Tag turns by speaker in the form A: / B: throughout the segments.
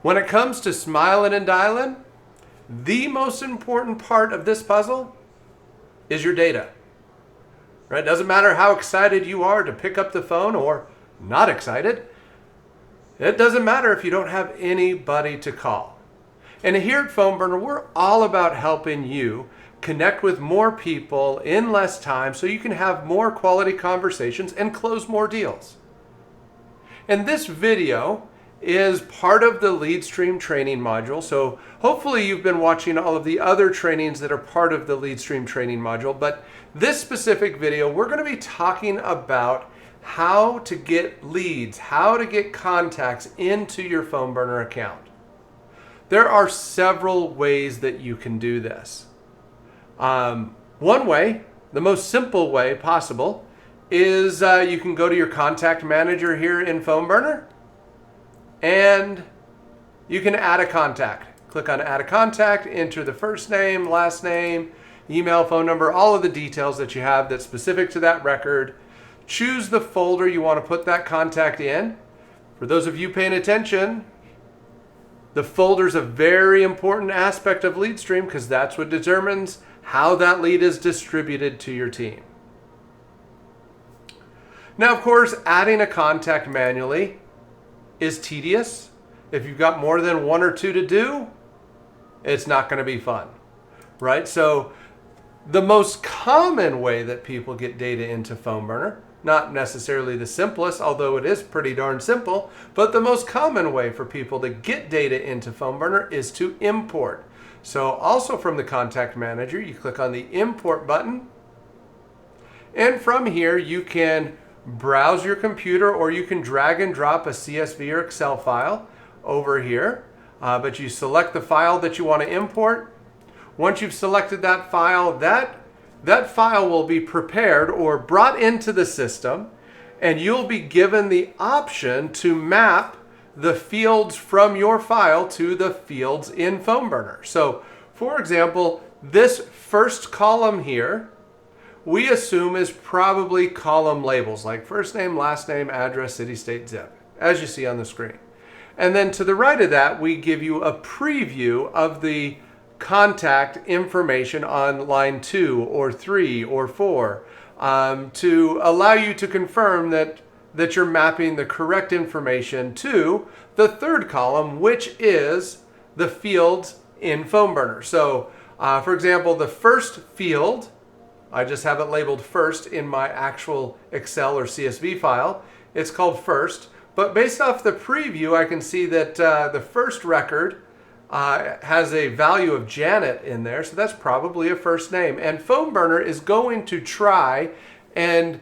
A: When it comes to smiling and dialing, the most important part of this puzzle is your data. Right? It doesn't matter how excited you are to pick up the phone or not excited. It doesn't matter if you don't have anybody to call. And here at PhoneBurner, we're all about helping you connect with more people in less time so you can have more quality conversations and close more deals. And this video is part of the LeadStream training module. So hopefully you've been watching all of the other trainings that are part of the LeadStream training module. But this specific video, we're going to be talking about how to get leads, how to get contacts into your PhoneBurner account. There are several ways that you can do this. One way, the most simple way possible, is you can go to your contact manager here in PhoneBurner and you can add a contact. Click on add a contact, enter the first name, last name, email, phone number, all of the details that you have that's specific to that record. Choose the folder you want to put that contact in. For those of you paying attention, the folder is a very important aspect of LeadStream because that's what determines how that lead is distributed to your team. Now, of course, adding a contact manually is tedious. If you've got more than one or two to do, it's not going to be fun, right? So the most common way that people get data into PhoneBurner, not necessarily the simplest, although it is pretty darn simple, but the most common way for people to get data into PhoneBurner is to import. So also from the contact manager, you click on the import button, and from here you can browse your computer or you can drag and drop a CSV or Excel file over here, but you select the file that you want to import. Once you've selected that file, that file will be prepared or brought into the system, and you'll be given the option to map the fields from your file to the fields in PhoneBurner. So, for example, this first column here, we assume is probably column labels like first name, last name, address, city, state, zip, as you see on the screen. And then to the right of that, we give you a preview of the contact information on line 2 or 3 or 4 to allow you to confirm that you're mapping the correct information to the third column, which is the fields in PhoneBurner. So, for example, the first field, I just have it labeled first in my actual Excel or CSV file. It's called first, but based off the preview, I can see that the first record has a value of Janet in there, so that's probably a first name. And PhoneBurner is going to try and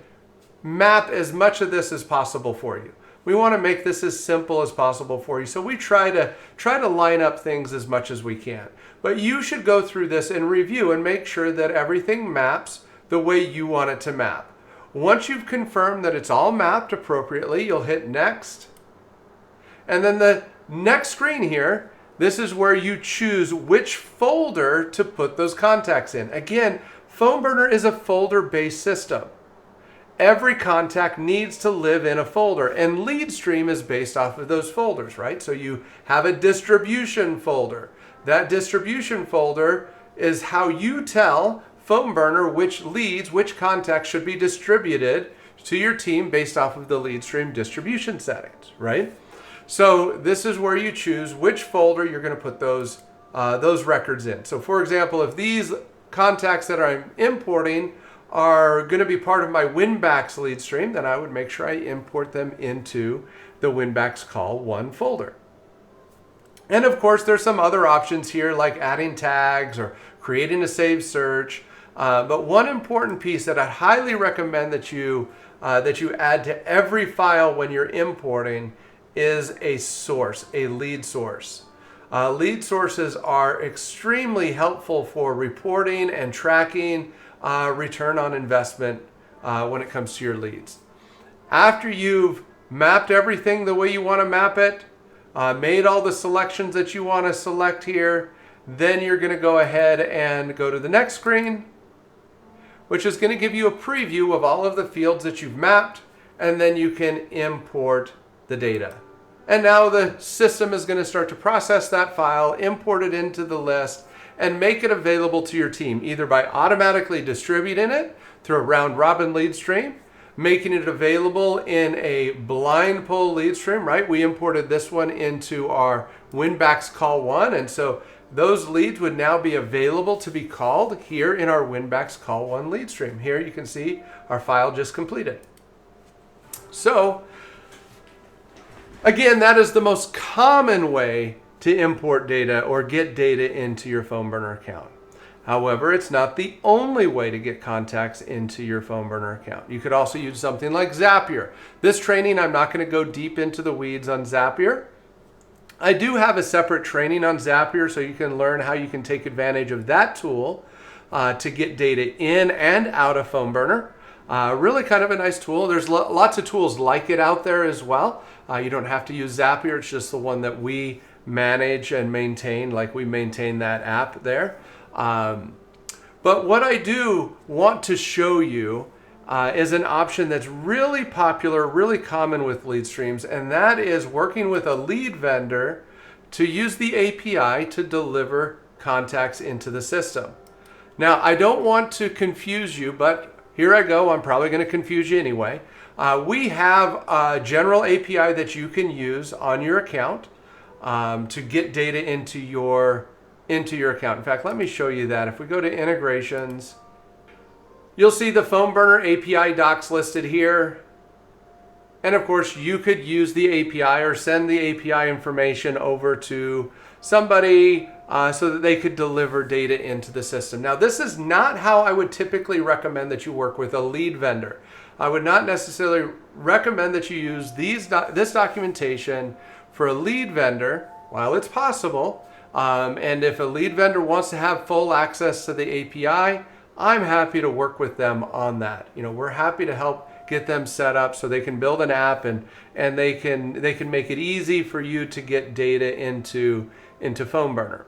A: map as much of this as possible for you. We want to make this as simple as possible for you, so we try to line up things as much as we can. But you should go through this and review and make sure that everything maps the way you want it to map. Once you've confirmed that it's all mapped appropriately, you'll hit next. And then the next screen here, this is where you choose which folder to put those contacts in. Again, PhoneBurner is a folder-based system. Every contact needs to live in a folder, and LeadStream is based off of those folders, right? So you have a distribution folder. That distribution folder is how you tell PhoneBurner which leads, which contacts should be distributed to your team based off of the LeadStream distribution settings, right? So this is where you choose which folder you're going to put those records in. So for example, if these contacts that I'm importing are going to be part of my Winbacks LeadStream, then I would make sure I import them into the Winbacks Call One folder. And of course, there's some other options here like adding tags or creating a saved search. But one important piece that I highly recommend that you add to every file when you're importing is a source, a lead source. Lead sources are extremely helpful for reporting and tracking return on investment when it comes to your leads. After you've mapped everything the way you want to map it, made all the selections that you want to select here, then you're going to go ahead and go to the next screen, which is going to give you a preview of all of the fields that you've mapped, and then you can import the data. And now the system is going to start to process that file, import it into the list, and make it available to your team, either by automatically distributing it through a round robin lead stream, making it available in a blind poll lead stream, right? We imported this one into our Winbacks Call One, and so those leads would now be available to be called here in our Winbacks Call One lead stream. Here you can see our file just completed. So again, that is the most common way to import data or get data into your PhoneBurner account. However, it's not the only way to get contacts into your PhoneBurner account. You could also use something like Zapier. This training, I'm not going to go deep into the weeds on Zapier. I do have a separate training on Zapier so you can learn how you can take advantage of that tool to get data in and out of PhoneBurner. Really kind of a nice tool. There's lots of tools like it out there as well. You don't have to use Zapier. It's just the one that we manage and maintain, like we maintain that app there. But what I do want to show you is an option that's really popular, really common with LeadStreams, and that is working with a lead vendor to use the API to deliver contacts into the system. Now, I don't want to confuse you, but here I go. I'm probably going to confuse you anyway. We have a general API that you can use on your account to get data into your account. In fact, let me show you that. If we go to integrations, you'll see the PhoneBurner API docs listed here. And of course, you could use the API or send the API information over to somebody so that they could deliver data into the system. Now, this is not how I would typically recommend that you work with a lead vendor. I would not necessarily recommend that you use this documentation for a lead vendor, while it's possible. And if a lead vendor wants to have full access to the API, I'm happy to work with them on that. You know, we're happy to help get them set up so they can build an app and they can make it easy for you to get data into PhoneBurner.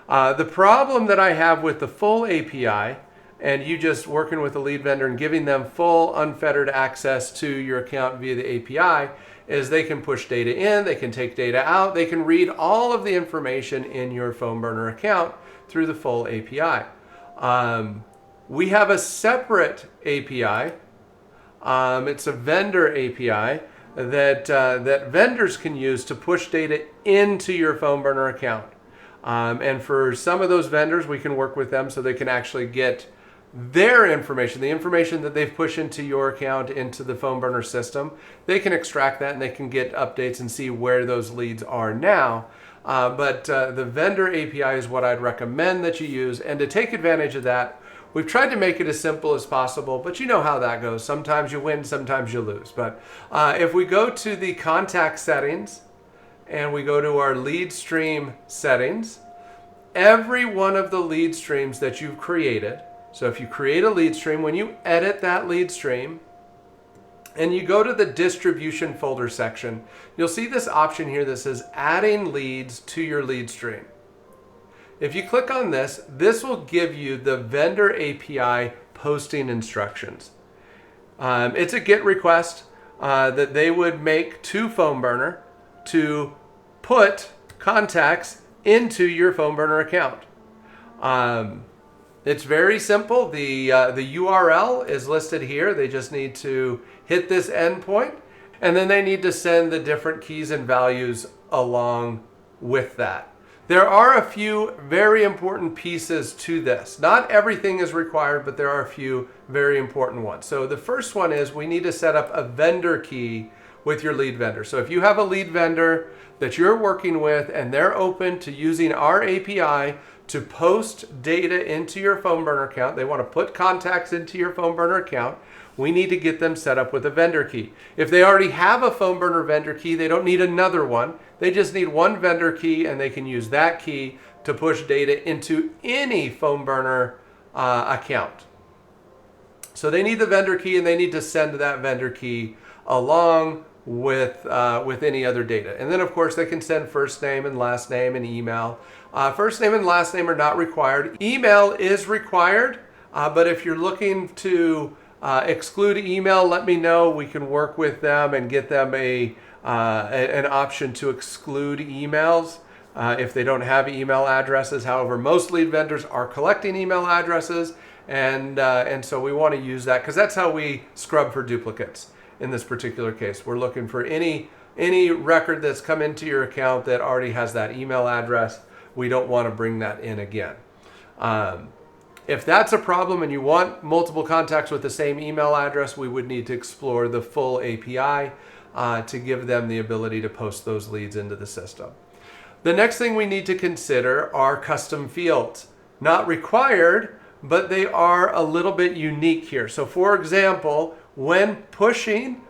A: The problem that I have with the full API and you just working with a lead vendor and giving them full unfettered access to your account via the API is they can push data in, they can take data out, they can read all of the information in your PhoneBurner account through the full API. We have a separate API. It's a vendor API that vendors can use to push data into your PhoneBurner account. And for some of those vendors, we can work with them so they can actually get their information, the information that they've pushed into your account into the PhoneBurner system. They can extract that and they can get updates and see where those leads are now. But the vendor API is what I'd recommend that you use. And to take advantage of that, we've tried to make it as simple as possible, but you know how that goes. Sometimes you win, sometimes you lose. But if we go to the contact settings and we go to our LeadStream settings, every one of the lead streams that you've created, so if you create a lead stream, when you edit that lead stream and you go to the distribution folder section, you'll see this option here that says adding leads to your lead stream. If you click on this, this will give you the vendor API posting instructions. It's a GET request that they would make to PhoneBurner to put contacts into your PhoneBurner account. It's very simple. The URL is listed here. They just need to hit this endpoint, and then they need to send the different keys and values along with that. There are a few very important pieces to this. Not everything is required, but there are a few very important ones. So the first one is we need to set up a vendor key with your lead vendor. So if you have a lead vendor that you're working with and they're open to using our API to post data into your PhoneBurner account, they want to put contacts into your PhoneBurner account, we need to get them set up with a vendor key. If they already have a PhoneBurner vendor key, they don't need another one. They just need one vendor key, and they can use that key to push data into any PhoneBurner account. So they need the vendor key, and they need to send that vendor key along with any other data. And then, of course, they can send first name and last name and email. First name and last name are not required. Email is required, but if you're looking to exclude email, let me know. We can work with them and get them a an option to exclude emails if they don't have email addresses. However, most lead vendors are collecting email addresses, and so we want to use that because that's how we scrub for duplicates in this particular case. We're looking for any record that's come into your account that already has that email address. We don't want to bring that in again. If that's a problem and you want multiple contacts with the same email address, we would need to explore the full API to give them the ability to post those leads into the system. The next thing we need to consider are custom fields. Not required, but they are a little bit unique here. So for example, when putting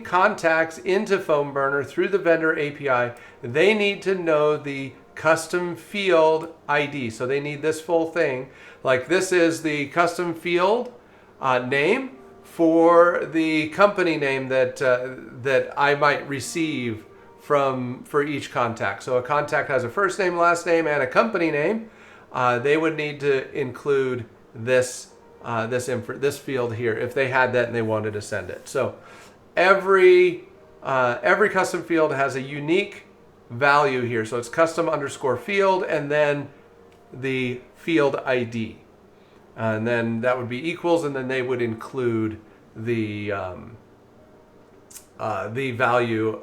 A: contacts into PhoneBurner through the vendor API, they need to know the custom field ID. So they need this full thing. Like this is the custom field name for the company name that I might receive for each contact. So a contact has a first name, last name, and a company name. They would need to include this field here if they had that and they wanted to send it. So every custom field has a unique value here. So it's custom underscore field and then the field ID. And then that would be equals, and then they would include the value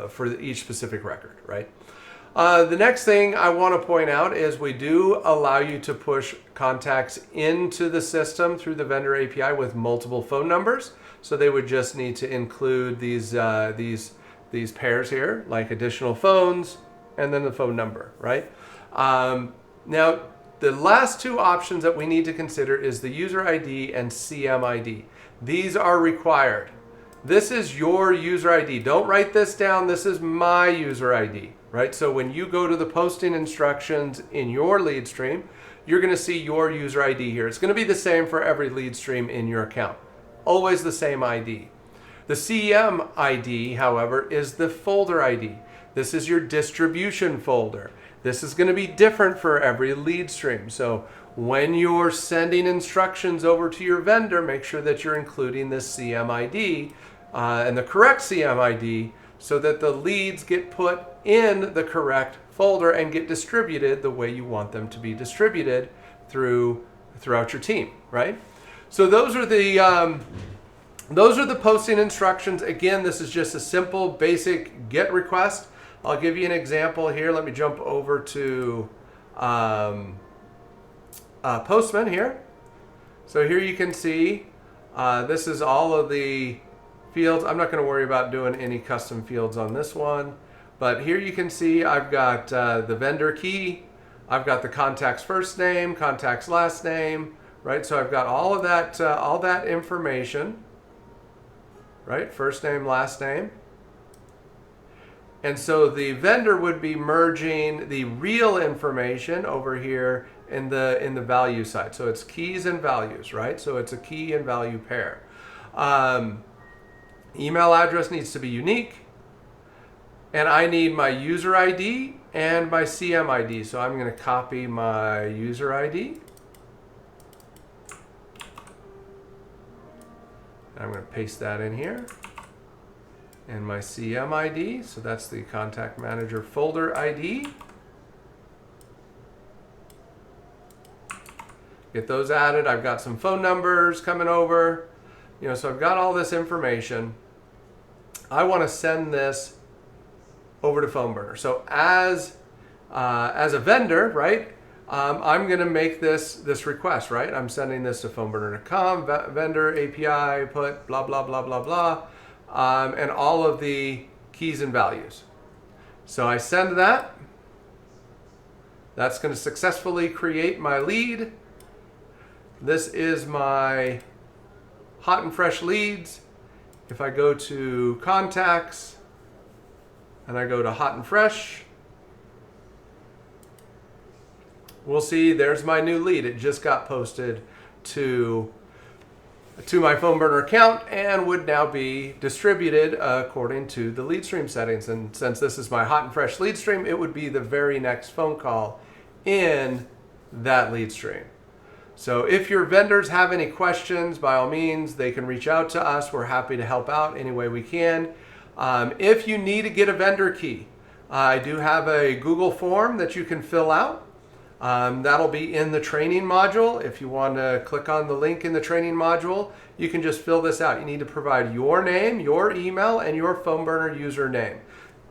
A: for each specific record, right? The next thing I want to point out is we do allow you to push contacts into the system through the vendor API with multiple phone numbers. So they would just need to include these pairs here, like additional phones and then the phone number, right? Now, the last two options that we need to consider is the user ID and CM ID. These are required. This is your user ID. Don't write this down. This is my user ID, right? So when you go to the posting instructions in your LeadStream, you're going to see your user ID here. It's going to be the same for every LeadStream in your account. Always the same ID. The CM ID, however, is the folder ID. This is your distribution folder. This is going to be different for every LeadStream. So when you're sending instructions over to your vendor, make sure that you're including this CM ID and the correct CM ID so that the leads get put in the correct folder and get distributed the way you want them to be distributed throughout your team, right? So those are the posting instructions. Again, this is just a simple, basic GET request. I'll give you an example here. Let me jump over to Postman here. So here you can see this is all of the fields. I'm not going to worry about doing any custom fields on this one, but here you can see I've got the vendor key. I've got the contact's first name, contact's last name, right? So I've got all of that information, right? First name, last name. And so the vendor would be merging the real information over here in the value side. So it's keys and values, right? So it's a key and value pair. Email address needs to be unique. And I need my user ID and my CM ID. So I'm going to copy my user ID. I'm going to paste that in here. And my CM ID, so that's the Contact Manager folder ID. Get those added. I've got some phone numbers coming over. So I've got all this information. I want to send this over to PhoneBurner. So as a vendor, right, I'm going to make this request, right? I'm sending this to PhoneBurner.com, vendor API, put blah, blah, blah, blah, blah. And all of the keys and values. So I send that. That's going to successfully create my lead. This is my hot and fresh leads. If I go to contacts and I go to hot and fresh, we'll see there's my new lead. It just got posted to my PhoneBurner account and would now be distributed according to the LeadStream settings. And since this is my hot and fresh LeadStream, it would be the very next phone call in that LeadStream. So if your vendors have any questions, by all means, they can reach out to us. We're happy to help out any way we can. If you need to get a vendor key, I do have a Google form that you can fill out. That'll be in the training module. If you want to click on the link in the training module, you can just fill this out. You need to provide your name, your email, and your PhoneBurner username.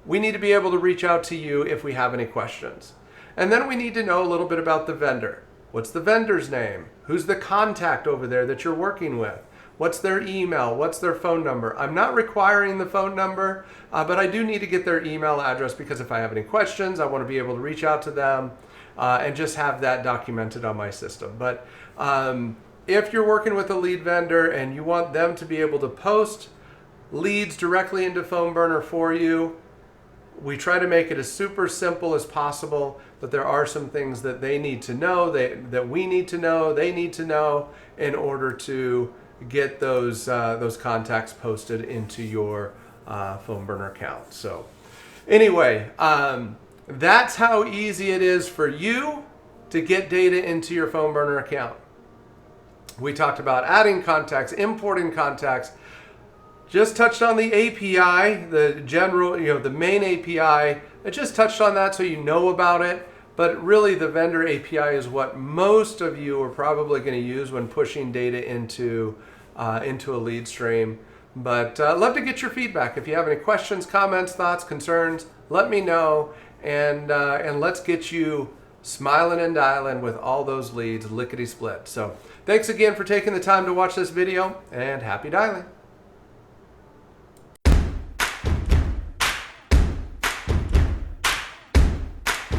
A: We need to be able to reach out to you if we have any questions. And then we need to know a little bit about the vendor. What's the vendor's name? Who's the contact over there that you're working with? What's their email? What's their phone number? I'm not requiring the phone number, but I do need to get their email address because if I have any questions, I want to be able to reach out to them and just have that documented on my system. But if you're working with a lead vendor and you want them to be able to post leads directly into PhoneBurner for you, we try to make it as super simple as possible, but there are some things that they need to know, that we need to know, they need to know in order to get those contacts posted into your PhoneBurner account. So anyway, that's how easy it is for you to get data into your PhoneBurner account. We talked about adding contacts, importing contacts, just touched on the API, the general, the main API. I just touched on that so you know about it, but really the vendor API is what most of you are probably going to use when pushing data into a LeadStream. But I'd love to get your feedback. If you have any questions, comments, thoughts, concerns, let me know, and let's get you smiling and dialing with all those leads lickety split. So thanks again for taking the time to watch this video, and happy dialing.